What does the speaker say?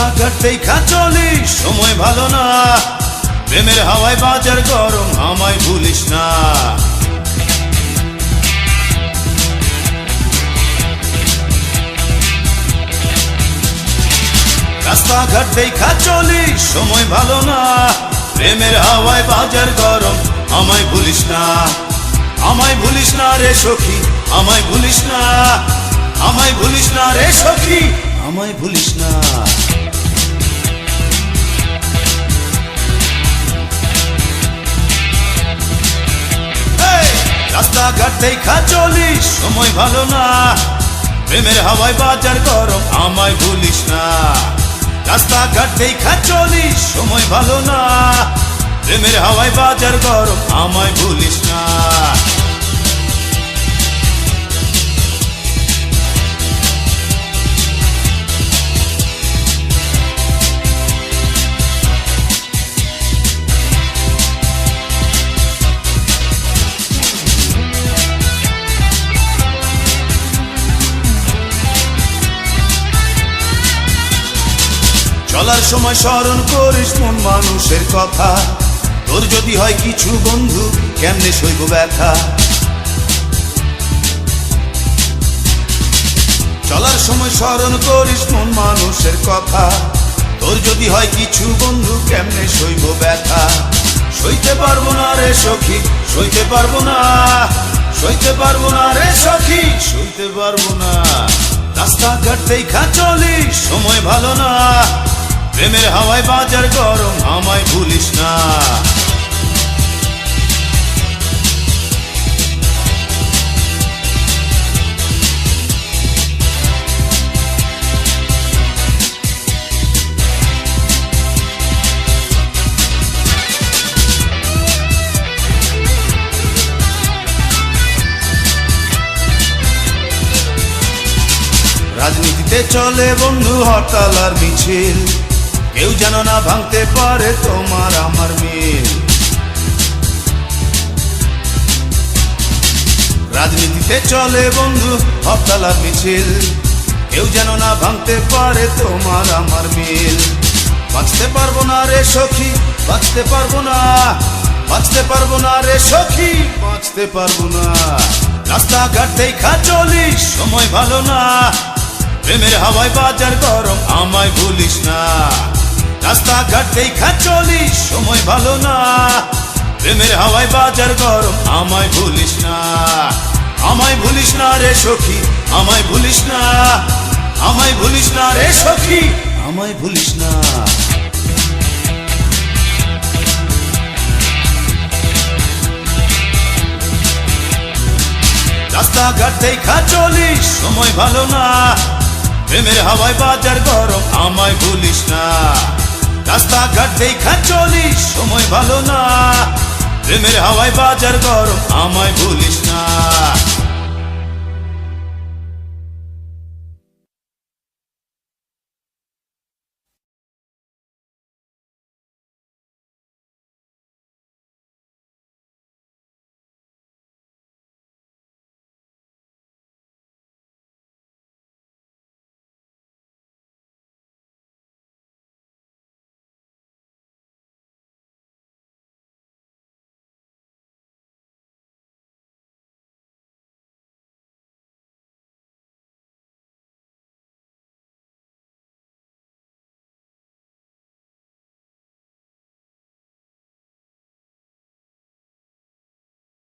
রাস্তাঘাট দেখা চলিস, সময় ভালো না, প্রেমের হাওয়ায় বাজার গরম, আমায় ভুলিস না। রাস্তাঘাট দেখা চলিস, সময় ভালো না, প্রেমের হাওয়ায় বাজার গরম, আমায় ভুলিস না। আমায় ভুলিস না রে সখী, আমায় ভুলিস না, আমায় ভুলিস না রে সখী, আমায় ভুলিস না। রাস্তাঘাট দেখা চলিস, সময় ভালো না, প্রেমের হাওয়ায় বাজার গরম, আমায় ভুলিস না। রাস্তাঘাট দেখা চলিস, সময় ভালো না, প্রেমের হাওয়ায় বাজার গরম, আমায় ভুলিস না। চলার সময় স্মরণ করিস মন মানুষের কথা, তোর যদি হয় কিছু বন্ধু কেমনে সইব ব্যথা। চলার সময় স্মরণ করিস মন মানুষের কথা, তোর যদি হয় কিছু বন্ধু কেমনে সইব ব্যথা। সইতে পারবো না রে সখী, সইতে পারবো না, সইতে পারবো না রে সখী, সইতে পারবো না। রাস্তাঘাট দেখা চলিস, সময় ভালো না, প্রেমের হাওয়ায় বাজার গরম, আমায় ভুলিস না। রাজনীতিতে চলে বন্ধু হরতাল আর মিছিল, কেউ যেন না ভাঙতে পারে তোমার আমার মিল। রাজনীতিতে চলে বন্ধু হরতাল আর মিছিল, কেউ যেন না ভাঙতে পারে তোমার আমার মিল। বাঁচতে পারবো না রে সখী, বাঁচতে পারবো না, বাঁচতে পারবো না রে সখী, বাঁচতে পারবো না। রাস্তাঘাট দেখা চলিস, সময় ভালো না, প্রেমের হাওয়ায় বাজার গরম, আমায় ভুলিস না। রাস্তাঘাট দেখা চলিস, সময় ভালো না, প্রেমের হাওয়ায় বাজার গরম, আমায় ভুলিস না। আমায় ভুলিস না রে সখী, আমায় ভুলিস না, আমায় ভুলিস না রে সখী, আমায় ভুলিস না। রাস্তাঘাট দেখা চলিস, সময় ভালো না, প্রেমের হাওয়ায় বাজার গরম, আমায় ভুলিস না। রাস্তাঘাট দেখা চলিস, সময় ভালো না, প্রেমের হাওয়ায় বাজার গরম, আমায় ভুলিস না।